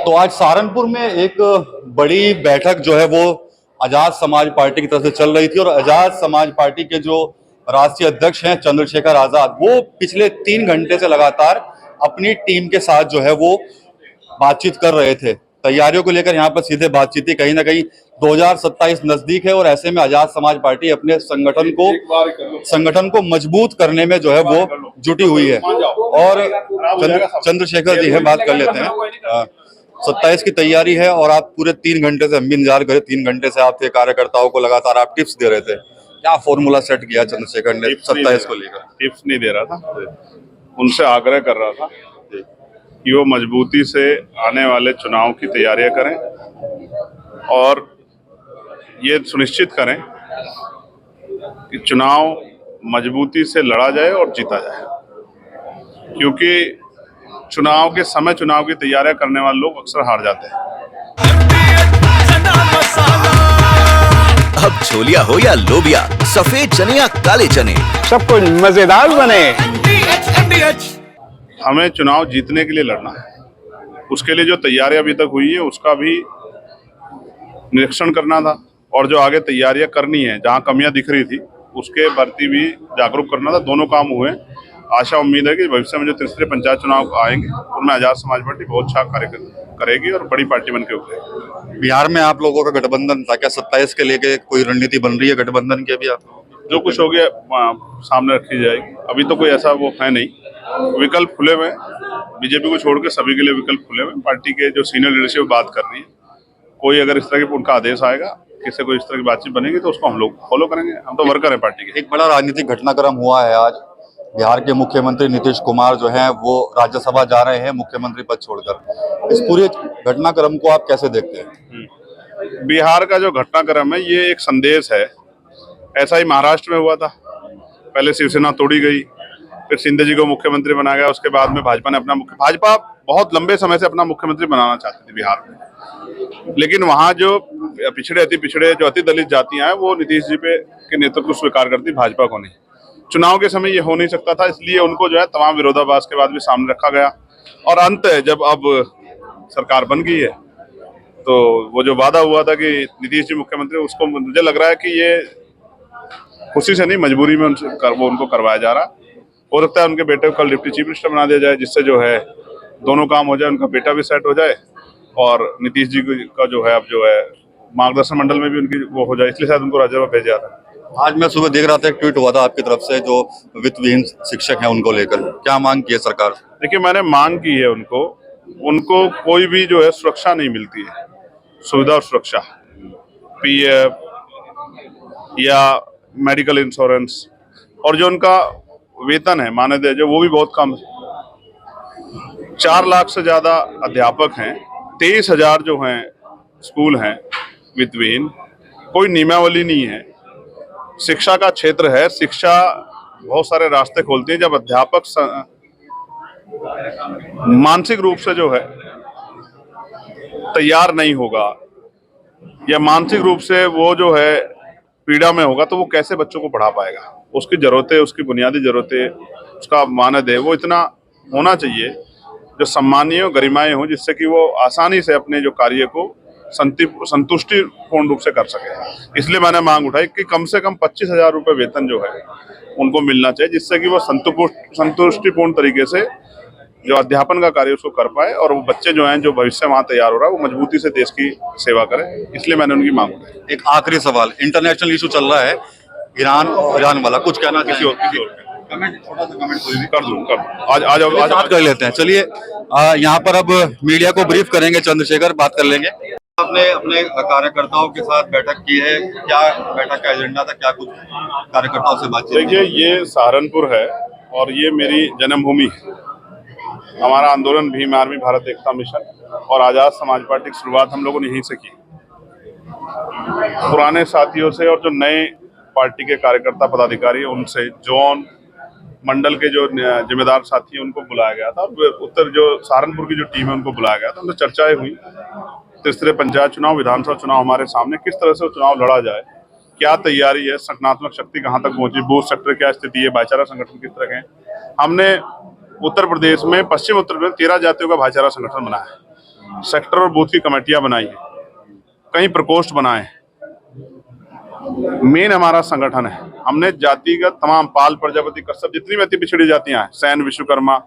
तो आज सहारनपुर में एक बड़ी बैठक जो है वो आजाद समाज पार्टी की तरफ से चल रही थी और आजाद समाज पार्टी के जो राष्ट्रीय अध्यक्ष हैं चंद्रशेखर आजाद, वो पिछले 3 घंटे से लगातार अपनी टीम के साथ जो है वो बातचीत कर रहे थे। तैयारियों को लेकर यहाँ पर सीधे बातचीत थी। कहीं ना कहीं 2027 नजदीक है और ऐसे में आजाद समाज पार्टी अपने संगठन को मजबूत करने में जो है वो जुटी हुई है। और चंद्रशेखर जी है, बात कर लेते हैं। 27 की तैयारी है और आप पूरे 3 घंटे से, हम भी इंतजार करें, 3 घंटे से आपके कार्यकर्ताओं को लगातार आप टिप्स दे रहे थे। क्या फॉर्मूला सेट किया चंद्रशेखर ने 27 को लेकर? टिप्स नहीं दे रहा था, उनसे आग्रह कर रहा था कि वो मजबूती से आने वाले चुनाव की तैयारियां करें और ये सुनिश्चित करें कि चुनाव मजबूती से लड़ा जाए और जीता जाए, क्योंकि चुनाव के समय चुनाव की तैयारियां करने वाले लोग अक्सर हार जाते हैं। अब छोलिया हो या लोबिया, सफेद चने या काले चने, सब कुछ मजेदार बने। हमें चुनाव जीतने के लिए लड़ना है। उसके लिए जो तैयारियां अभी तक हुई है उसका भी निरीक्षण करना था और जो आगे तैयारियां करनी है, जहां कमियां दिख रही थी उसके प्रति भी जागरूक करना था। दोनों काम हुए। आशा उम्मीद है कि भविष्य में जो तीसरे पंचायत चुनाव आएंगे उनमें आजाद समाज पार्टी बहुत अच्छा कार्य करेगी और बड़ी पार्टी बनकर उभरेगी। बिहार में आप लोगों का गठबंधन था क्या? 27 के लेके कोई रणनीति बन रही है गठबंधन की? अभी आप जो कुछ हो गया सामने रखी जाएगी। अभी तो कोई ऐसा वो है नहीं। विकल्प खुले हुए, बीजेपी को छोड़ के सभी के लिए विकल्प खुले हुए। पार्टी के जो सीनियर लीडरशिप बात कर रही है, कोई अगर इस तरह की उनका आदेश आएगा, किसी को इस तरह की बातचीत बनेगी तो उसको हम लोग फॉलो करेंगे। हम तो वर्कर हैं पार्टी के। एक बड़ा राजनीतिक घटनाक्रम हुआ है आज। बिहार के मुख्यमंत्री नीतीश कुमार जो हैं वो राज्यसभा जा रहे हैं मुख्यमंत्री पद छोड़कर। इस पूरे घटनाक्रम को आप कैसे देखते हैं? बिहार का जो घटनाक्रम है ये एक संदेश है। ऐसा ही महाराष्ट्र में हुआ था। पहले शिवसेना तोड़ी गई, फिर शिंदे जी को मुख्यमंत्री बनाया गया। उसके बाद में भाजपा ने भाजपा बहुत लंबे समय से अपना मुख्यमंत्री बनाना चाहती थी बिहार में, लेकिन वहाँ जो अति पिछड़े जो अति दलित जातियां हैं वो नीतीश जी के नेतृत्व को स्वीकार करती, भाजपा को नहीं। चुनाव के समय ये हो नहीं सकता था, इसलिए उनको जो है तमाम विरोधाभास के बाद भी सामने रखा गया। और अंत है जब अब सरकार बन गई है तो वो जो वादा हुआ था कि नीतीश जी मुख्यमंत्री, उसको मुझे लग रहा है कि ये खुशी से नहीं, मजबूरी में वो उनको करवाया जा रहा। हो सकता है उनके बेटे को कल डिप्टी चीफ मिनिस्टर बना दिया जाए, जिससे जो है दोनों काम हो जाए, उनका बेटा भी सेट हो जाए और नीतीश जी का जो है अब जो है मार्गदर्शन मंडल में भी उनकी वो हो जाए। इसलिए शायद उनको राज्यसभा भेजा जा रहा है। आज मैं सुबह देख रहा था, एक ट्वीट हुआ था आपकी तरफ से, जो वित्तविहीन शिक्षक हैं उनको लेकर क्या मांग की है सरकार? देखिए, मैंने मांग की है उनको कोई भी जो है सुरक्षा नहीं मिलती है, सुविधा और सुरक्षा, पीएफ या मेडिकल इंश्योरेंस, और जो उनका वेतन है मानदेय जो वो भी बहुत कम है। 4 लाख से ज्यादा अध्यापक हैं, 23,000 जो हैं स्कूल हैं वित्तविहीन, कोई नियमावली नहीं है। शिक्षा का क्षेत्र है, शिक्षा बहुत सारे रास्ते खोलती है। जब अध्यापक मानसिक रूप से जो है तैयार नहीं होगा या मानसिक रूप से वो जो है पीड़ा में होगा तो वो कैसे बच्चों को पढ़ा पाएगा? उसकी जरूरतें, उसकी बुनियादी जरूरतें, उसका मानदेय वो इतना होना चाहिए जो सम्मानीय हो, गरिमाएं हो, जिससे कि वो आसानी से अपने जो कार्य को संतुष्टिपूर्ण रूप से कर सके। इसलिए मैंने मांग उठाई कि कम से कम 25,000 रुपये वेतन जो है उनको मिलना चाहिए, जिससे कि वो संतुष्टिपूर्ण तरीके से जो अध्यापन का कार्य उसको कर पाए और वो बच्चे जो हैं, जो भविष्य वहाँ तैयार हो रहा है, वो मजबूती से देश की सेवा करें। इसलिए मैंने उनकी मांग उठाई। एक आखिरी सवाल, इंटरनेशनल इशू चल रहा है ईरान वाला, कुछ कहना? किसी और कमेंट, छोटा सा कमेंट कोई भी कर दूं। आज कर लेते हैं। चलिए, यहाँ पर अब मीडिया को ब्रीफ करेंगे चंद्रशेखर, बात कर लेंगे। आपने अपने कार्यकर्ताओं के साथ बैठक की है, क्या बैठक का एजेंडा था? क्या कुछ कार्यकर्ताओं से बातचीत? देखिए, ये सहारनपुर है और ये मेरी जन्मभूमि है। हमारा आंदोलन भीम आर्मी भारत एकता मिशन और आजाद समाज पार्टी की शुरुआत हम लोगों ने यहीं से की, पुराने साथियों से और जो नए पार्टी के कार्यकर्ता पदाधिकारी उनसे, जोन मंडल के जो जिम्मेदार साथी हैं उनको बुलाया गया था। उत्तर जो सहारनपुर की जो टीम है उनको बुलाया गया था। उनसे चर्चाएं हुई। तीसरे पंचायत चुनाव, विधानसभा चुनाव हमारे सामने, किस तरह से चुनाव लड़ा जाए, क्या तैयारी है, संगठनात्मक शक्ति कहाँ तक पहुंची, बूथ सेक्टर क्या स्थिति है, भाईचारा संगठन किस तरह के। हमने उत्तर प्रदेश में, पश्चिम उत्तर प्रदेश 13 जातियों का भाईचारा संगठन बनाया है। सेक्टर और बूथ की कमेटियां बनाई है, कई प्रकोष्ठ बनाए हैं। मेन हमारा संगठन है, हमने जातिगत तमाम पाल, प्रजापति, कश्यप, जितनी भी अति पिछड़ी जातियां हैं, सैन, विश्वकर्मा,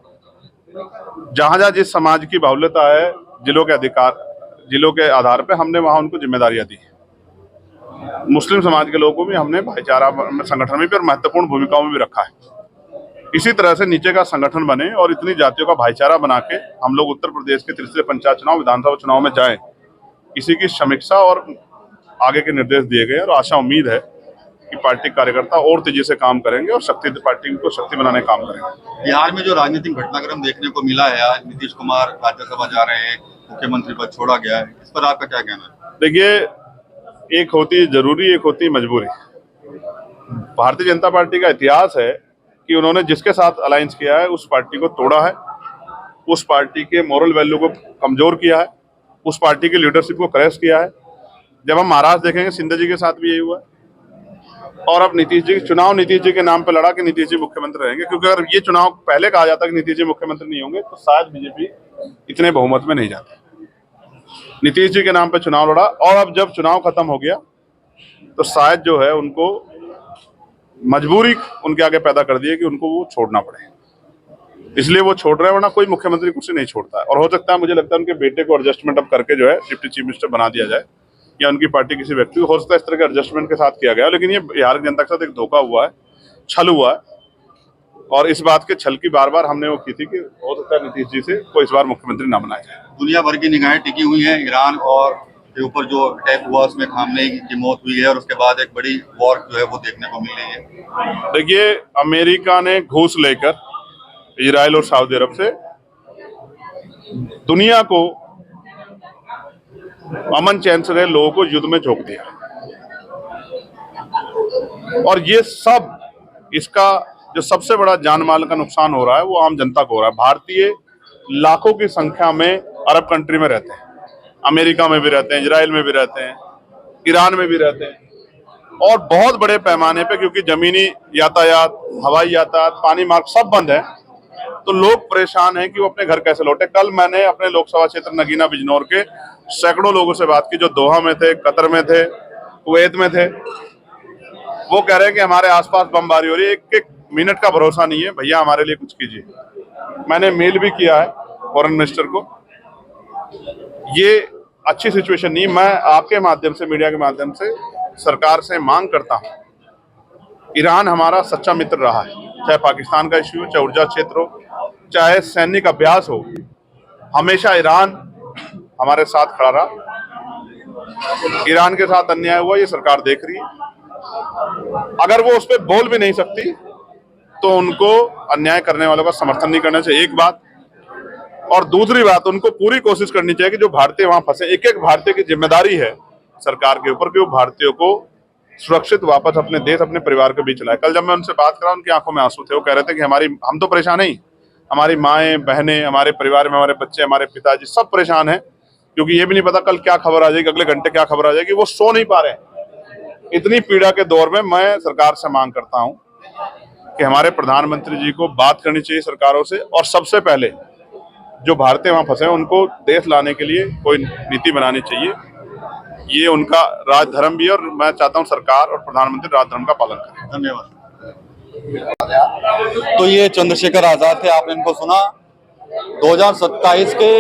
जहां जहां जिस समाज की बाहुल्यता है, जिलों के आधार पे हमने वहां उनको जिम्मेदारियां दी। मुस्लिम समाज के लोगों को भी हमने भाईचारा संगठन में भी और महत्वपूर्ण भूमिकाओं में भी रखा है। इसी तरह से नीचे का संगठन बने और इतनी जातियों का भाईचारा बना के हम लोग उत्तर प्रदेश के त्रिस्तरीय पंचायत चुनाव, विधानसभा चुनाव में जाएं, इसी की समीक्षा और आगे के निर्देश दिए गए और आशा उम्मीद है कि पार्टी कार्यकर्ता और तेजी से काम करेंगे और पार्टी को शक्ति बनाने का काम करेंगे। बिहार में जो राजनीतिक घटनाक्रम देखने को मिला है, आज नीतीश कुमार राज्यसभा जा रहे हैं, मुख्यमंत्री पद छोड़ा गया है, इस पर आपका क्या कहना है? देखिए, एक होती जरूरी, एक होती मजबूरी। भारतीय जनता पार्टी का इतिहास है कि उन्होंने जिसके साथ अलायंस किया है उस पार्टी को तोड़ा है, उस पार्टी के मोरल वैल्यू को कमजोर किया है, उस पार्टी की लीडरशिप को क्रैश किया है। जब हम महाराष्ट्र देखेंगे, सिंधिया जी के साथ भी यही हुआ है। और अब नीतीश जी चुनाव नीतीश जी के नाम पे लड़ा कि नीतीश जी मुख्यमंत्री रहेंगे, क्योंकि अगर ये चुनाव पहले कहा जाता कि नीतीश जी मुख्यमंत्री नहीं होंगे तो शायद बीजेपी इतने बहुमत में नहीं जाती। नीतीश जी के नाम पे चुनाव लड़ा और अब जब चुनाव खत्म हो गया तो शायद जो है उनको मजबूरी उनके आगे पैदा कर दी है कि उनको वो छोड़ना पड़े, इसलिए वो छोड़ रहे हैं, वरना कोई मुख्यमंत्री कुर्सी नहीं छोड़ता है। और हो सकता है, मुझे लगता है उनके बेटे को एडजस्टमेंट अब करके जो है डिप्टी चीफ मिनिस्टर बना दिया जाए, या उनकी पार्टी किसी व्यक्ति को, हो सकता है इस तरह के एडजस्टमेंट के साथ किया गया। लेकिन ये बिहार की जनता के साथ एक धोखा हुआ है, छल हुआ है, और इस बात के छल की बार बार हमने वो की थी कि हो सकता है नीतीश जी से कोई इस बार मुख्यमंत्री ना बनाया जाए। दुनिया भर की निगाहें टिकी हुई हैं ईरान और के ऊपर जो अटैक हुआ उसमें खामनेई की मौत हुई है और उसके बाद एक बड़ी वॉर जो है वो देखने को मिल रही है। देखिए, अमेरिका ने घूस लेकर इजराइल और सऊदी अरब से दुनिया को अमन चैन से रहे लोगों को युद्ध में झोंक दिया, और ये सब, इसका जो सबसे बड़ा जान माल का नुकसान हो रहा है वो आम जनता को हो रहा है। भारतीय लाखों की संख्या में अरब कंट्री में रहते हैं, अमेरिका में भी रहते हैं, इजराइल में भी रहते हैं, ईरान में भी रहते हैं, और बहुत बड़े पैमाने पे, क्योंकि जमीनी यातायात, हवाई यातायात, पानी मार्ग सब बंद है, तो लोग परेशान हैं कि वो अपने घर कैसे लौटे। कल मैंने अपने लोकसभा क्षेत्र नगीना बिजनौर के सैकड़ों लोगों से बात की जो दोहा में थे, कतर में थे, कुवैत में थे। वो कह रहे हैं कि हमारे आसपास बमबारी हो रही है, एक एक मिनट का भरोसा नहीं है, भैया हमारे लिए कुछ कीजिए। मैंने मेल भी किया है फॉरेन मिनिस्टर को। ये अच्छी सिचुएशन नहीं। मैं आपके माध्यम से, मीडिया के माध्यम से सरकार से मांग करता हूं, ईरान हमारा सच्चा मित्र रहा है, चाहे पाकिस्तान का इश्यू हो, चाहे ऊर्जा क्षेत्र हो, चाहे सैनिक अभ्यास हो, हमेशा ईरान हमारे साथ खड़ा रहा। ईरान के साथ अन्याय हुआ, ये सरकार देख रही है। अगर वो उस पर बोल भी नहीं सकती तो उनको अन्याय करने वालों का समर्थन नहीं करना चाहिए, एक बात। और दूसरी बात, उनको पूरी कोशिश करनी चाहिए कि जो भारतीय वहां फंसे, एक एक भारतीय की जिम्मेदारी है सरकार के ऊपर कि वो भारतीयों को सुरक्षित वापस अपने देश, अपने परिवार के बीच लाए। कल जब मैं उनसे बात करा, उनकी आंखों में आंसू थे। वो कह रहे थे कि हम तो परेशान नहीं, हमारी माएं, बहनें, हमारे परिवार में हमारे बच्चे, हमारे पिताजी सब परेशान हैं, क्योंकि ये भी नहीं पता कल क्या खबर आ जाएगी, अगले घंटे क्या खबर आ जाएगी। वो सो नहीं पा रहे हैं। इतनी पीड़ा के दौर में मैं सरकार से मांग करता हूं कि हमारे प्रधानमंत्री जी को बात करनी चाहिए सरकारों से, और सबसे पहले जो भारतीय वहां फंसे हैं उनको देश लाने के लिए कोई नीति बनानी चाहिए। ये उनका राजधर्म भी है, और मैं चाहता हूं सरकार और प्रधानमंत्री राजधर्म का पालन करें। धन्यवाद। तो ये चंद्रशेखर आजाद थे, आपने इनको सुना। 2027 के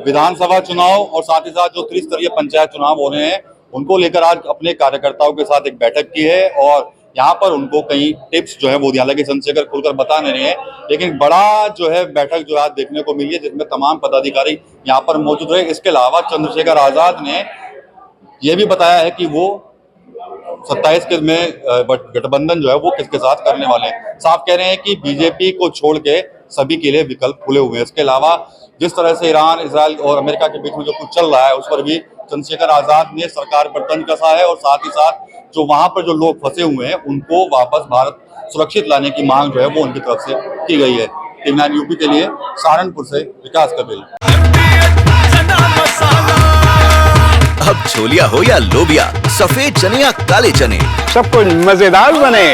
विधानसभा चुनाव और साथ ही साथ जो त्रिस्तरीय पंचायत चुनाव हो रहे हैं उनको लेकर आज अपने कार्यकर्ताओं के साथ एक बैठक की है, और यहाँ पर उनको कई टिप्स जो है वो दिया। हालांकि चंद्रशेखर खुलकर बता नहीं रहे हैं, लेकिन बड़ा जो है बैठक जो आज देखने को मिली है जिसमें तमाम पदाधिकारी यहाँ पर मौजूद रहे। इसके अलावा चंद्रशेखर आजाद ने ये भी बताया है कि वो 27 के में गठबंधन जो है वो किसके साथ करने वाले हैं। साफ कह रहे हैं कि बीजेपी को छोड़ के सभी के लिए विकल्प खुले हुए हैं। इसके अलावा जिस तरह से ईरान, इजराइल और अमेरिका के बीच में जो कुछ चल रहा है उस पर भी चंद्रशेखर आजाद ने सरकार पर तंज कसा है, और साथ ही साथ जो वहां पर जो लोग फंसे हुए हैं उनको वापस भारत सुरक्षित लाने की मांग जो है वो उनकी तरफ से की गई है। टीवी 9 यूपी के लिए सहारनपुर से विकास कपिल। अब छोलिया हो या लोबिया, सफेद चने या काले चने, सब कुछ मजेदार बने।